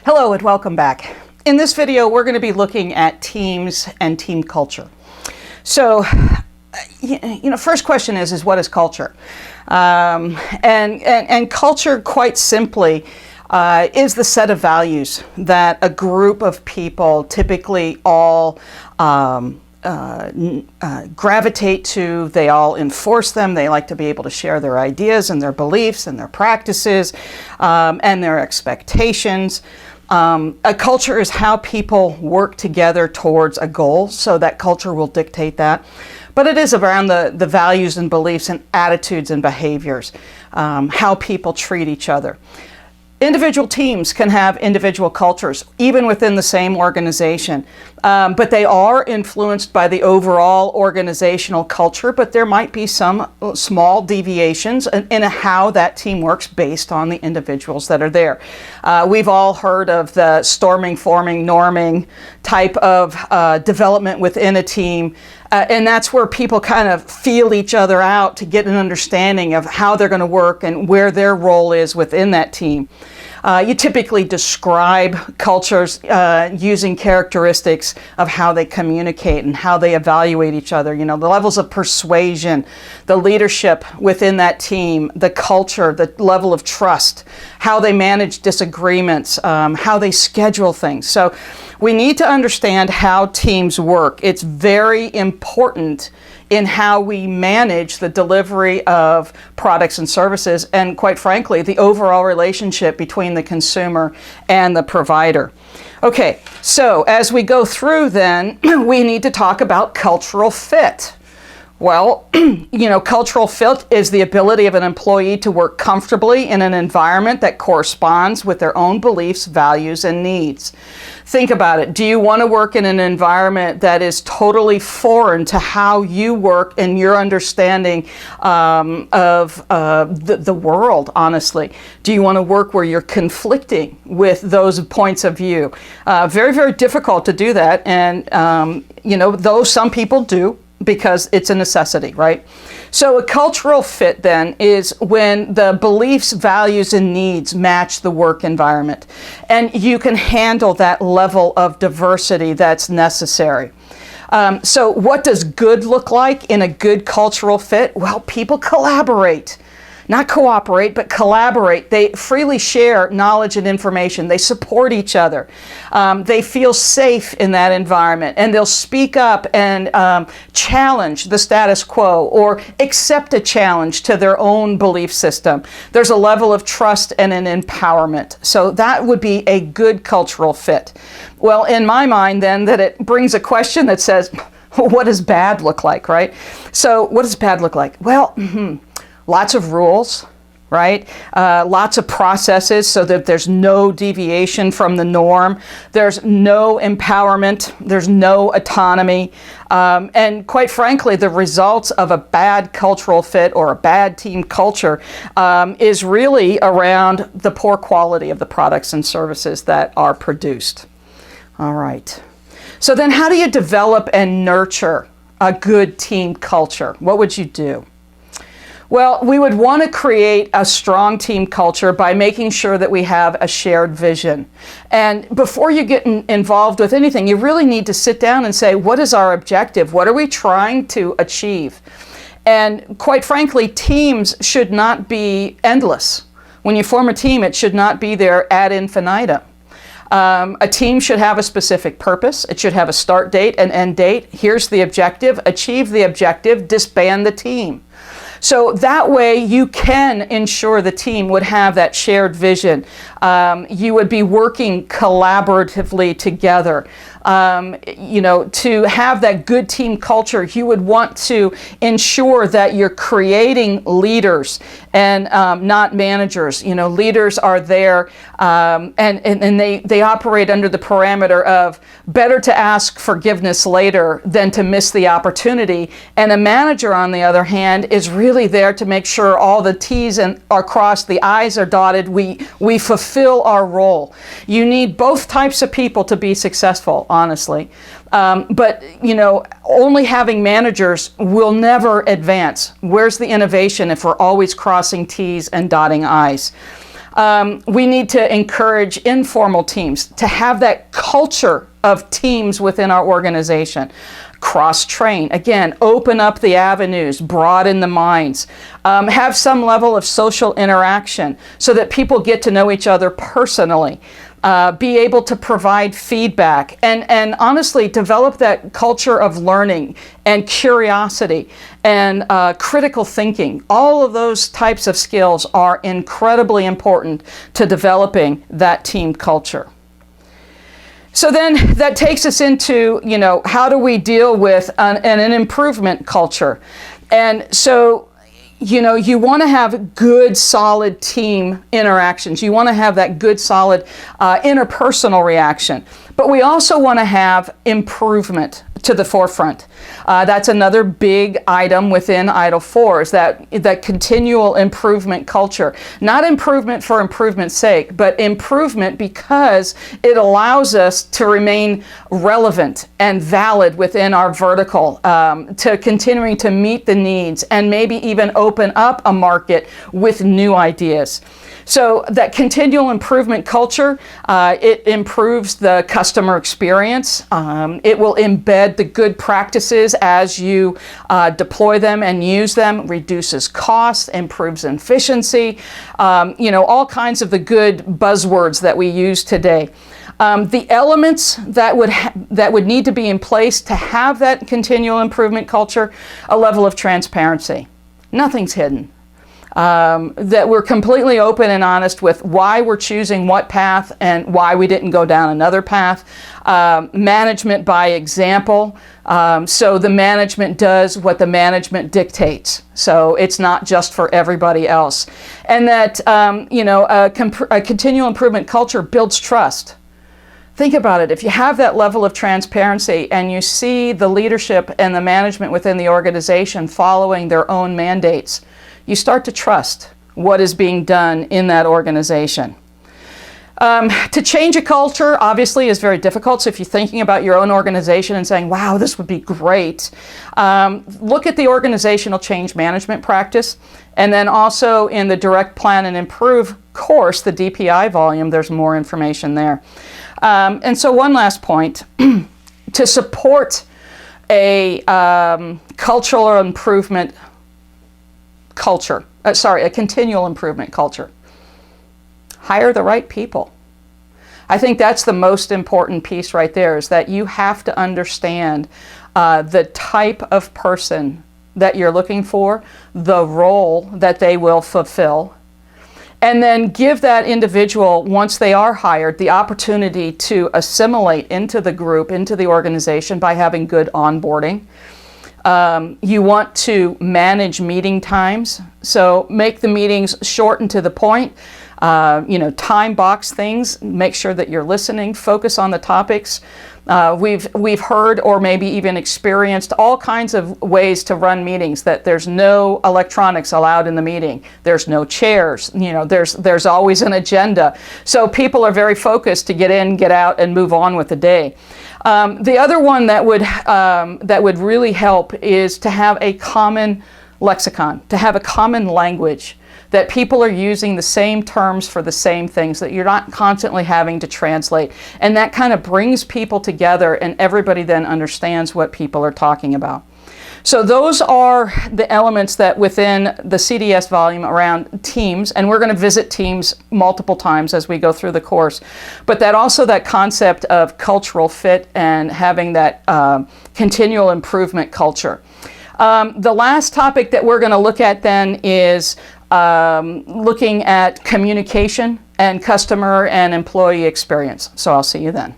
Hello and welcome back. In this video, we're going to be looking at teams and team culture. So, first question is what is culture? And culture, quite simply, is the set of values that a group of people typically all gravitate to. They all enforce them. They like to be able to share their ideas and their beliefs and their practices and their expectations. A culture is how people work together towards a goal, so that culture will dictate that. But it is around the values and beliefs and attitudes and behaviors, how people treat each other. Individual teams can have individual cultures, even within the same organization, but they are influenced by the overall organizational culture, but there might be some small deviations in how that team works based on the individuals that are there. We've all heard of the storming, forming, norming type of development within a team. And that's where people kind of feel each other out to get an understanding of how they're going to work and where their role is within that team. You typically describe cultures using characteristics of how they communicate and how they evaluate each other. You know, the levels of persuasion, the leadership within that team, the culture, the level of trust, how they manage disagreements, how they schedule things. So we need to understand how teams work. It's very important in how we manage the delivery of products and services, and quite frankly, the overall relationship between the consumer and the provider. Okay, so as we go through then, we need to talk about cultural fit. Well, cultural fit is the ability of an employee to work comfortably in an environment that corresponds with their own beliefs, values, and needs. Think about it. Do you want to work in an environment that is totally foreign to how you work and your understanding of the world, honestly? Do you want to work where you're conflicting with those points of view? Very, very difficult to do that. And, though some people do, because it's a necessity, right? So a cultural fit then is when the beliefs, values, and needs match the work environment. And you can handle that level of diversity that's necessary. So what does good look like in a good cultural fit? Well, people collaborate. Not cooperate, but collaborate. They freely share knowledge and information. They support each other. They feel safe in that environment, and they'll speak up and challenge the status quo or accept a challenge to their own belief system. There's a level of trust and an empowerment. So that would be a good cultural fit. Well, in my mind then, that it brings a question that says, what does bad look like, right? So what does bad look like? Well, lots of rules, right? Lots of processes so that there's no deviation from the norm. There's no empowerment. There's no autonomy. And quite frankly, the results of a bad cultural fit or a bad team culture is really around the poor quality of the products and services that are produced. All right. So then how do you develop and nurture a good team culture? What would you do? Well, we would want to create a strong team culture by making sure that we have a shared vision. And before you get involved with anything, you really need to sit down and say, what is our objective? What are we trying to achieve? And quite frankly, teams should not be endless. When you form a team, it should not be there ad infinitum. A team should have a specific purpose. It should have a start date and end date. Here's the objective. Achieve the objective. Disband the team. So that way you can ensure the team would have that shared vision. You would be working collaboratively together. To have that good team culture, you would want to ensure that you're creating leaders and not managers. Leaders are there and they operate under the parameter of better to ask forgiveness later than to miss the opportunity. And a manager, on the other hand, is really there to make sure all the T's are crossed, the I's are dotted, we fulfill our role. You need both types of people to be successful, honestly. But only having managers will never advance. Where's the innovation if we're always crossing T's and dotting I's? We need to encourage informal teams to have that culture of teams within our organization. Cross-train, again, open up the avenues, broaden the minds, have some level of social interaction so that people get to know each other personally, be able to provide feedback, and honestly develop that culture of learning and curiosity and critical thinking. All of those types of skills are incredibly important to developing that team culture. So then that takes us into, how do we deal with an improvement culture? And so, you want to have good, solid team interactions. You want to have that good, solid interpersonal reaction. But we also want to have improvement to the forefront. That's another big item within ITIL 4, is that continual improvement culture. Not improvement for improvement's sake, but improvement because it allows us to remain relevant and valid within our vertical, to continuing to meet the needs and maybe even open up a market with new ideas. So that continual improvement culture, it improves the customer experience. It will embed the good practices as you deploy them and use them, reduces costs, improves efficiency, all kinds of the good buzzwords that we use today. The elements that would need to be in place to have that continual improvement culture: a level of transparency. Nothing's hidden. That we're completely open and honest with why we're choosing what path and why we didn't go down another path. Management by example. So the management does what the management dictates. So it's not just for everybody else. And that, a continual improvement culture builds trust. Think about it. If you have that level of transparency and you see the leadership and the management within the organization following their own mandates, you start to trust what is being done in that organization. To change a culture, obviously, is very difficult. So if you're thinking about your own organization and saying, wow, this would be great, look at the organizational change management practice. And then also in the Direct Plan and Improve course, the DPI volume, there's more information there. And so one last point, to support a cultural improvement culture, a continual improvement culture. Hire the right people. I think that's the most important piece right there, is that you have to understand the type of person that you're looking for, the role that they will fulfill, and then give that individual, once they are hired, the opportunity to assimilate into the group, into the organization, by having good onboarding. You want to manage meeting times, so make the meetings short and to the point. Time box things, make sure that you're listening, focus on the topics. We've heard or maybe even experienced all kinds of ways to run meetings, that there's no electronics allowed in the meeting, there's no chairs, there's always an agenda. So people are very focused to get in, get out, and move on with the day. The other one that would really help is to have a common lexicon, to have a common language, that people are using the same terms for the same things, that you're not constantly having to translate. And that kind of brings people together, and everybody then understands what people are talking about. So those are the elements that within the CDS volume around teams, and we're going to visit teams multiple times as we go through the course, but that concept of cultural fit and having that continual improvement culture. The last topic that we're going to look at then is looking at communication and customer and employee experience. So I'll see you then.